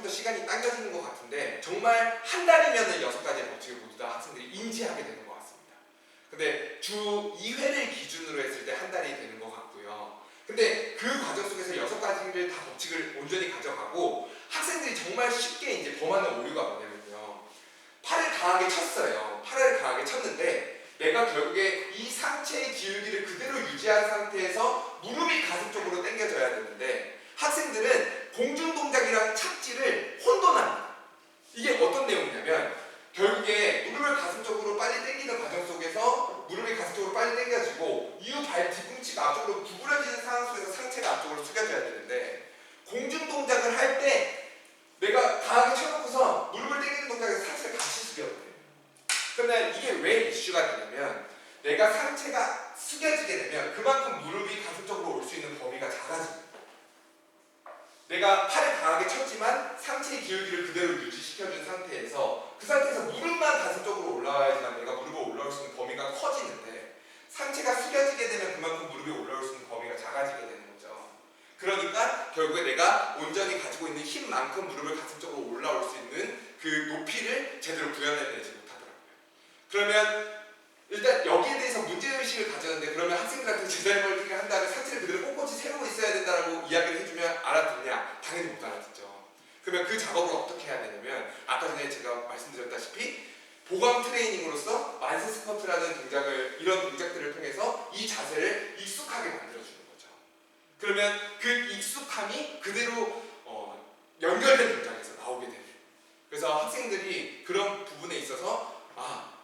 더 시간이 당겨지는 것 같은데 정말 한 달이면은 6가지의 법칙을 모두 다 학생들이 인지하게 되는 것 같습니다. 근데 주 2회를 기준으로 했을 때 한 달이 되는 것 같고요. 근데 그 과정 속에서 6가지를 다 법칙을 온전히 가져가고 학생들이 정말 쉽게 이제 범하는 오류가 뭐냐면요. 팔을 강하게 쳤어요. 팔을 강하게 쳤는데 내가 결국에 이 상체의 기울기를 그대로 유지한 상태에서 무릎이 가슴 쪽으로 당겨져야 되는데 학생들은 공중 동작이랑 착지를 혼돈합니다. 이게 어떤 내용이냐면 결국에 무릎을 가슴 쪽으로 빨리 당기는 과정 속에서 무릎이 가슴 쪽으로 빨리 당겨지고 이후 발 뒤꿈치가 앞쪽으로 구부러지는 상황 속에서 상체가 앞쪽으로 숙여져야 되는데 공중 동작을 할 때 내가 강하게 쳐놓고서 무릎을 당기는 동작에서 상체를 같이 숙여버려요. 그런데 이게 왜 이슈가 되냐면 내가 상체가 숙여지게 되면 그만큼 무릎이 가슴 쪽으로 올 수 있는 범위가 작아집니다. 내가 팔을 강하게 쳤지만 상체의 기울기를 그대로 유지시켜준 상태에서 그 상태에서 무릎만 가슴 쪽으로 올라와야지만 내가 무릎을 올라올 수 있는 범위가 커지는데 상체가 숙여지게 되면 그만큼 무릎이 올라올 수 있는 범위가 작아지게 되는 거죠. 그러니까 결국에 내가 온전히 가지고 있는 힘만큼 무릎을 가슴 쪽으로 올라올 수 있는 그 높이를 제대로 구현해내지 못하더라고요. 그러면 일단 여기에 대해서 문제의식을 가졌는데 그러면 학생들한테 제자리 멀티를 한 다음에 상체를 그대로 꼿꼿이 세우고 있어야 된다고 이야기를 해주면 알아듣냐? 당연히 못 알아듣죠. 그러면 그 작업을 어떻게 해야 되냐면 아까 전에 제가 말씀드렸다시피 보강 트레이닝으로서 만세 스쿼트라는 동작을 이런 동작들을 통해서 이 자세를 익숙하게 만들어주는 거죠. 그러면 그 익숙함이 그대로 연결된 동작에서 나오게 돼요. 그래서 학생들이 그런 부분에 있어서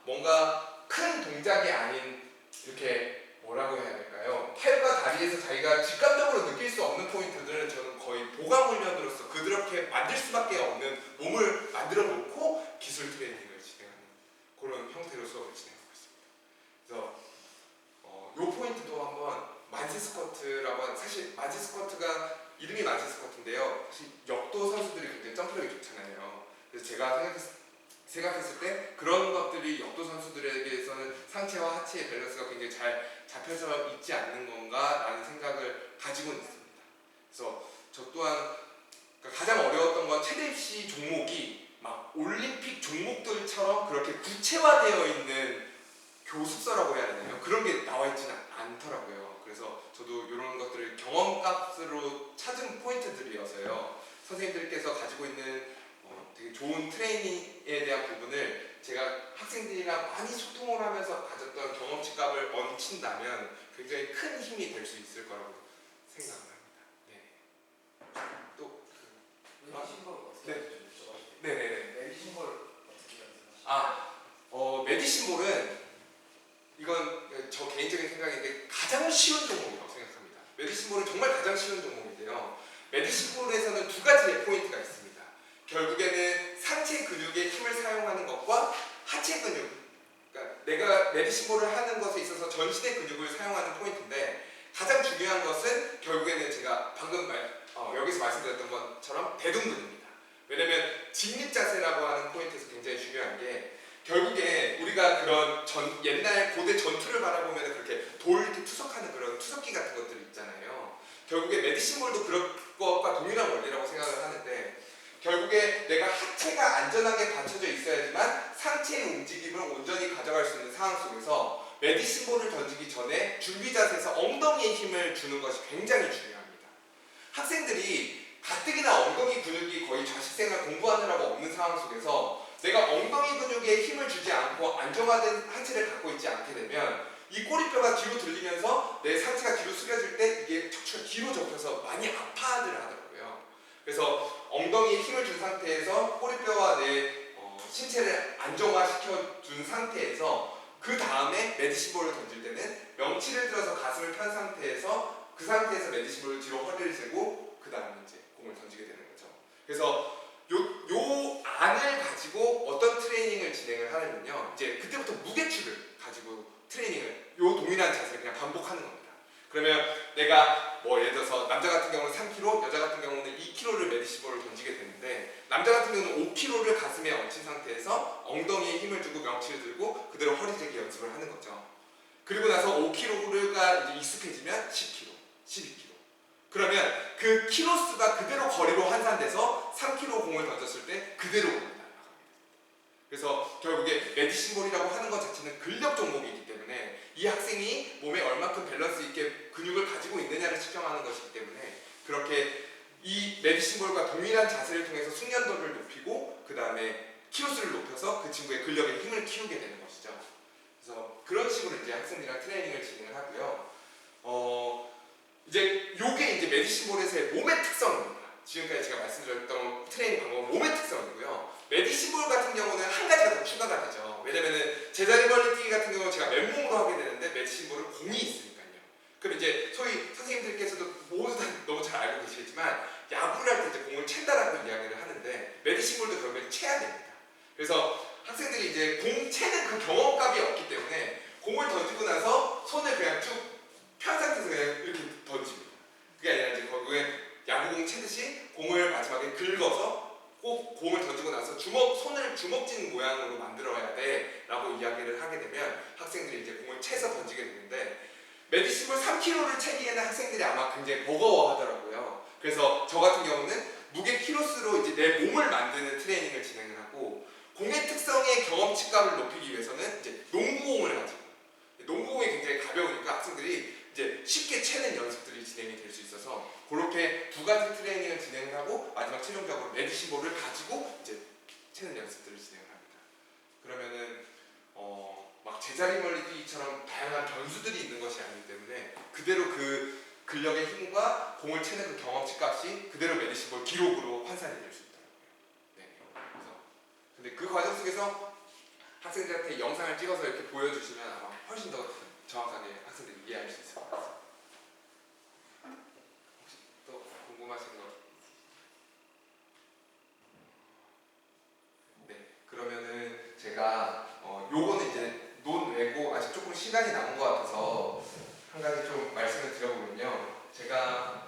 뭔가 큰 동작이 아닌 이렇게 뭐라고 해야 될까요? 팔과 다리에서 자기가 직감적으로 느낄 수 없는 포인트들은 저는 거의 보강 훈련으로서 그렇게 만들 수밖에 없는 몸을 만들어 놓고 기술 트레이닝을 진행하는 그런 형태로 수업을 진행하고 있습니다. 그래서 요 포인트도 한번 만세 스쿼트라고 하는 사실 만세 스쿼트가 이름이 만세 스쿼트인데요. 사실 역도 선수들이 굉장히 점프력이 좋잖아요. 그래서 제가 생각했을 때 그런 것들이 역도 선수들에게서는 상체와 하체의 밸런스가 굉장히 잘 잡혀서 있지 않는 건가 라는 생각을 가지고 있습니다. 그래서 저 또한 가장 어려웠던 건 최대 입시 종목이 막 올림픽 종목들처럼 그렇게 구체화되어 있는 교습서라고 해야 되나요? 그런 게 나와 있지는 않더라고요. 그래서 저도 이런 것들을 경험값으로 찾은 포인트들이어서요. 선생님들께서 가지고 있는 되게 좋은 트레이닝에 대한 부분을 제가 학생들이랑 많이 소통을 하면서 가졌던 경험치값을 얹힌다면 굉장히 큰 힘이 될 수 있을 거라고 생각을 합니다. 네. 또 메디신볼 어떻게 네. 좀 여쭤봐도 네네네. 돼요? 메디신볼 어떻게 연습하시나요? 메디신볼은 이건 저 개인적인 생각인데 가장 쉬운 종목이라고 생각합니다. 메디신볼은 정말 가장 쉬운 종목인데요. 메디신볼에서는 2가지의 포인트가 있습니다. 결국에는 상체 근육의 힘을 사용하는 것과 하체 근육, 그러니까 내가 메디신볼을 하는 것에 있어서 전신의 근육을 사용하는 포인트인데 가장 중요한 것은 결국에는 제가 방금 여기서 말씀드렸던 것처럼 대둔근입니다. 왜냐면 직립 자세라고 하는 포인트에서 굉장히 중요한 게 결국에 우리가 그런 옛날 고대 전투를 바라보면 그렇게 돌 이렇게 투석하는 그런 투석기 같은 것들이 있잖아요. 결국에 메디신볼도 그런 것과 동일한 원리라고 생각을 하는데 결국에 내가 하체가 안전하게 받쳐져 있어야지만 상체의 움직임을 온전히 가져갈 수 있는 상황 속에서 메디신볼을 던지기 전에 준비 자세에서 엉덩이에 힘을 주는 것이 굉장히 중요합니다. 학생들이 가뜩이나 엉덩이 근육이 거의 자식생활 공부하느라고 없는 상황 속에서 내가 엉덩이 근육에 힘을 주지 않고 안정화된 하체를 갖고 있지 않게 되면 이 꼬리뼈가 뒤로 들리면서 내 상체가 뒤로 숙여질 때 이게 척추가 뒤로 접혀서 많이 아파들 하더라고요. 그래서 엉덩이에 힘을 준 상태에서 꼬리뼈와 내 신체를 안정화시켜 준 상태에서 그 다음에 메디신볼을 던질 때는 명치를 들어서 가슴을 편 상태에서 그 상태에서 메디신볼을 뒤로 허리를 재고 그 다음에 이제 공을 던지게 되는 거죠. 그래서 요 안을 가지고 어떤 트레이닝을 진행을 하냐면요. 이제 그때부터 무게축을 가지고 트레이닝을 요 동일한 자세를 그냥 반복하는 겁니다. 그러면 내가 예를 들어서 남자 같은 경우는 3kg, 여자 같은 경우는 2kg를 메디신볼을 던지게 되는데 남자 같은 경우는 5kg를 가슴에 얹힌 상태에서 엉덩이에 힘을 주고 명치를 들고 그대로 허리 재기 연습을 하는 거죠. 그리고 나서 5kg가 이제 익숙해지면 10kg, 12kg. 그러면 그 키로수가 그대로 거리로 환산돼서 3kg 공을 던질 그대로 날아갑니다. 그래서 결국에 메디신볼이라고 하는 것 자체는 근력 종목이기 때문에 이 학생이 몸에 얼마큼 밸런스 있게 근육을 가지고 있느냐를 측정하는 것이기 때문에 그렇게 이 메디신볼과 동일한 자세를 통해서 숙련도를 높이고 그 다음에 키로수를 높여서 그 친구의 근력의 힘을 키우게 되는 것이죠. 그래서 그런 식으로 이제 학생들이랑 트레이닝을 진행을 하고요. 이제 요게 이제 메디신볼에서의 몸의 특성입니다. 지금까지 제가 말씀드렸던 트레이닝 방법은 몸의 특성이고요. 메디신볼 같은 경우는 한 가지가 더 추가가 되죠. 왜냐면은 제자리 멀리 뛰기 같은 경우는 제가 맨몸으로 하게 되는데 메디신볼은 공이 있으니까요. 그럼 이제 소위 선생님들께서도 모두 다 너무 잘 알고 계시겠지만 야구를 할 때 이제 공을 챈다라고 이야기를 하는데 메디신볼도 결국엔 채야 됩니다. 그래서 학생들이 이제 공 채는 그 경험감이 없기 때문에 공을 던지고 나서 손을 그냥 쭉 편 상태에서 그냥 이렇게 던집니다. 그게 아니라 이제 결국에 야구공 채듯이 공을 마지막에 긁어서 꼭 공을 던지고 나서 손을 주먹진 모양으로 만들어야 돼 라고 이야기를 하게 되면 학생들이 이제 공을 채서 던지게 되는데 메디신볼 3kg를 채기에는 학생들이 아마 굉장히 버거워하더라고요. 그래서 저 같은 경우는 무게 키로수로 이제 내 몸을 만드는 트레이닝을 진행을 하고 공의 특성의 경험치감을 높이기 위해서는 이제 농구공을 가지고 농구공이 굉장히 가벼우니까 학생들이 이제 쉽게 채는 연습들이 진행이 될 수 있어서 그렇게 두 가지 트레이닝을 진행을 하고 마지막 최종적으로 메디신볼을 가지고 이제 채는 연습들을 진행을 합니다. 그러면은 막 제자리 멀리 뛰기처럼 다양한 변수들이 있는 것이 아니기 때문에 그대로 그 근력의 힘과 공을 채는 그 경험치 값이 그대로 메디신볼 기록으로 환산이 될 수 있더라고요. 네. 그래서 근데 그 과정 속에서 학생들한테 영상을 찍어서 이렇게 보여주시면 아마 훨씬 더 정확하게 학생들이 이해할 수 있을 것 같습니다. 혹시 또 궁금하신 거? 네, 그러면은 제가 요거는 이제 논외고 아직 조금 시간이 남은 것 같아서 한 가지 좀 말씀을 드려보면요. 제가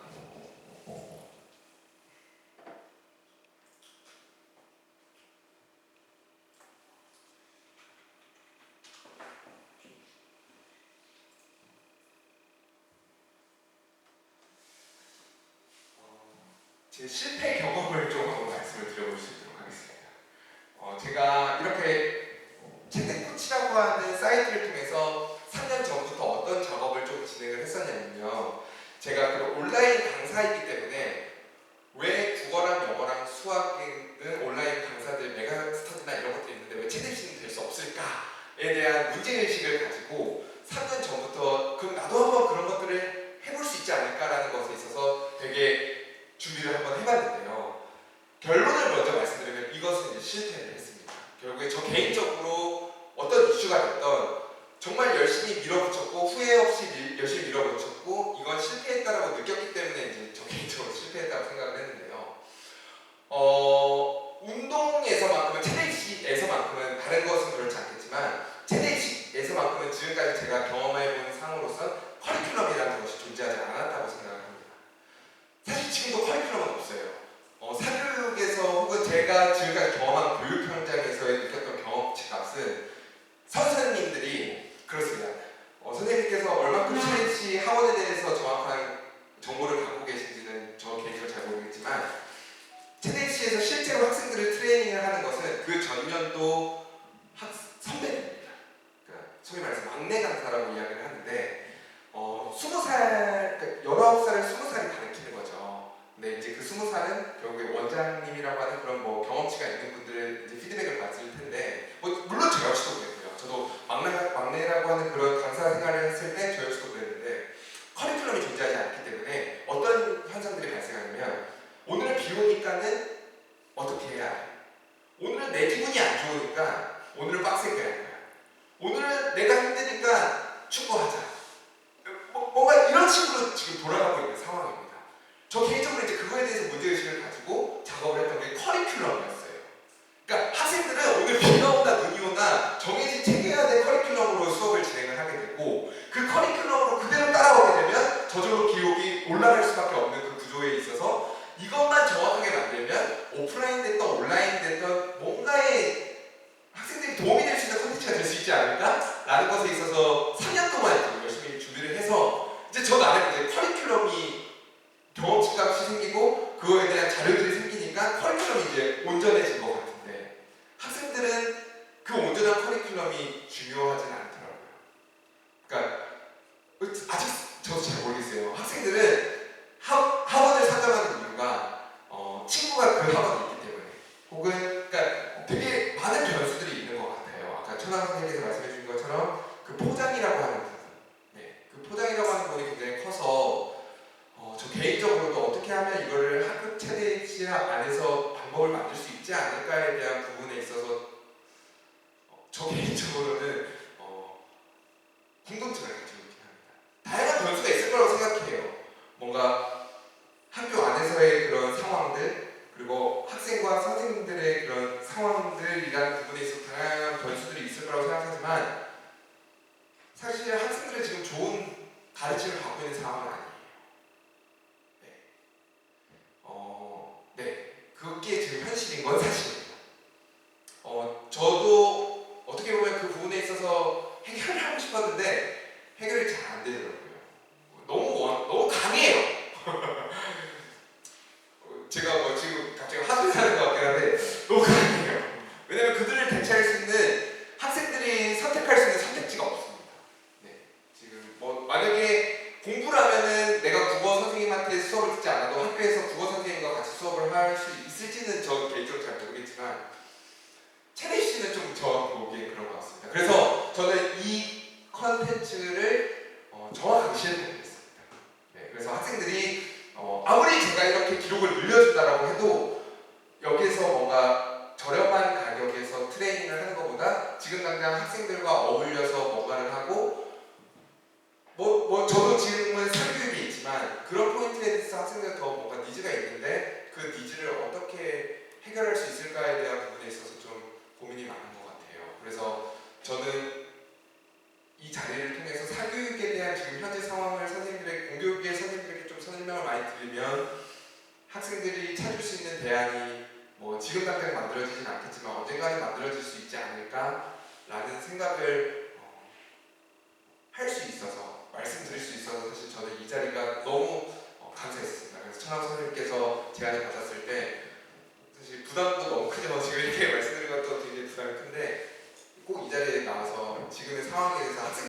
제 실패 경험을 좀 한번 말씀을 드려볼 수 있도록 하겠습니다. 제가 이렇게 채택코치라고 하는 사이트를 통해서 3년 전부터 어떤 작업을 좀 진행을 했었냐면요. 제가 그 온라인 강사이기 때문에 왜 국어랑 영어랑 수학은 온라인 강사들 메가스터디나 이런 것들이 있는데 왜 채택신이 될 수 없을까에 대한 문제의식을 가지고 3년 전부터 그럼 나도 한번 그런 것들을 해볼 수 있지 않을까라는 것에 있어서 되게 준비를 한번 해봤는데요. 결론을 먼저 말씀드리면 이것은 이제 실패를 했습니다. 결국에 저 개인적으로 어떤 이슈가 됐던 정말 열심히 밀어붙였고 후회 없이 열심히 밀어붙였고 이건 실패했다라고 느꼈기 때문에 이제 저 개인적으로 실패했다고 생각을 했는데요. 운동에서만큼은 체대식에서만큼은 다른 것은 그렇지 않겠지만 체대식에서만큼은 지금까지 제가 경험해본 상으로선 커리큘럼이라는 것이 존재하지 않았다고 생각을 합니다. 사실 지금도 커리큘럼은 없어요. 사교육에서 혹은 제가 지금까지 경험한 교육 현장에서의 느꼈던 경험치 값은 선생님들이 그렇습니다. 선생님께서 얼마큼 체대식 학원에 대해서 정확한 정보를 갖고 계신지는 저 개인적으로 잘 모르겠지만 체대식에서 실제로 학생들을 트레이닝을 하는 것은 그 전년도 선배입니다. 그러니까 소위 말해서 막내 강사라고 이야기를 하는데 20살, 그러니까 19살을 20살이 가르치는 거죠. 근데 이제 그 20살은 결국에 원장님이라고 하는 그런 뭐 경험치가 있는 분들의 이제 피드백을 받을 텐데 물론 저 역시도 그랬고요. 저도 막내라고 하는 그런 강사 생활을 했을 때 저 역시도 그랬는데 커리큘럼이 존재하지 않기 때문에 어떤 현상들이 발생하냐면 오늘은 비 오니까는 어떻게 해야 해? 오늘은 내 기분이 안 좋으니까 오늘은 빡세게 할 거야. 오늘은 내가 힘드니까 축구하자. 뭔가 이런 식으로 지금 돌아가고 있는 상황입니다. 저 개인적으로 이제 그거에 대해서 문제의식을 가지고 작업을 했던 게 커리큘럼이었어요. 그러니까 학생들은 오늘 비가 오나 눈이 오나 정해진 챙겨야 될 커리큘럼으로 수업을 진행을 하게 되고 그 커리큘럼으로 그대로 따라오게 되면 저절로 기록이 올라갈 수밖에 없는 그 구조에 있어서 이것만 정확하게 만들면 오프라인 됐던 온라인 됐던 뭔가의 학생들이 도움이 될 수 있는 콘텐츠가 될 수 있지 않을까? 라는 것에 있어서 3년 동안 열심히 준비를 해서 이제 저 나름 이제 커리큘럼이 경험치 값이 생기고 그거에 대한 자료들이 생기니까 커리큘럼이 이제 온전해진 것 같아요. 프리미엄이 중요하진 않더라고요. 그러니까 아직 저도 잘 모르겠어요. 학생들은 학원을 선정하는 이유가 친구가 그 학원에 있기 때문에, 혹은 그러니까 되게 많은 변수들이 있는 것 같아요. 아까 천황 선생님께서 말씀해 주신 것처럼 그 포장이라고 하는 부분, 네, 그 포장이라고 하는 부분이 굉장히 커서 저 개인적으로도 어떻게 하면 이거를 학급 체제 안에서 방법을 만들 수 있지 않을까에 대한 부분에 있어서 저 개인적으로는 궁금증을 가지고 있긴 합니다. 다양한 변수가 있을 거라고 생각해요. 뭔가 학교 안에서의 그런 상황들, 그리고 학생과 선생님들의 그런 상황들이라는 부분에 있어서 다양한 변수들이 있을 거라고 생각하지만, 사실 학생들은 지금 좋은 가르침을 받고 있는 상황은 아니에요. 네, 그게 지금 현실인 건 사실입니다. 저도 어떻게 보면 그 부분에 있어서 해결을 하고 싶었는데 해결이 잘 안 되더라고요. 너무 강해요. 제가 뭐 지금 갑자기 화술하는 것 같긴 한데 너무 강해요. 왜냐면 그들을 대체할 수 있는, 학생들이 선택할 수 있는 선택지가 없습니다. 네, 지금 뭐 만약에 공부를 하면은 내가 국어 선생님한테 수업을 듣지 않아도 학교에서 국어 선생님과 같이 수업을 할 수 있을지는 저 개인적으로 잘 모르겠지만, 체리 씨는 좀 저한테 보기엔 그런 것 같습니다. 그래서 저는 이 컨텐츠를 정확하게 시행하겠습니다. 네, 그래서 학생들이 아무리 제가 이렇게 기록을 늘려준다라고 해도 여기서 뭔가 저렴한 가격에서 트레이닝을 하는 것보다 지금 당장 학생들과 어울려서 뭔가를 하고, 저도 지금은 사교육이 있지만 그런 포인트에 대해서 학생들 더 뭔가 니즈가 있는데 그 니즈를 어떻게 해결할 수 있을까에 대한 부분에 있어서 좀 고민이 많은 것 같아요. 그래서 저는 이 자리를 통해서 사교육에 대한 지금 현재 상황을 공교육의 선생님들에게 좀 설명을 많이 드리면 학생들이 찾을 수 있는 대안이 뭐 지금 당장 만들어지진 않겠지만 언젠가는 만들어질 수 있지 않을까라는 생각을 할 수 있어서, 말씀드릴 수 있어서 사실 저는 이 자리가 너무 감사했습니다. 그래서 천황 선생님께서 제안을 받았을 때 사실 부담도 너무 크죠. 지금 이렇게 말씀드린 것도 되게 부담이 큰데 꼭 이 자리에 나와서 지금의 상황에 대해서 학생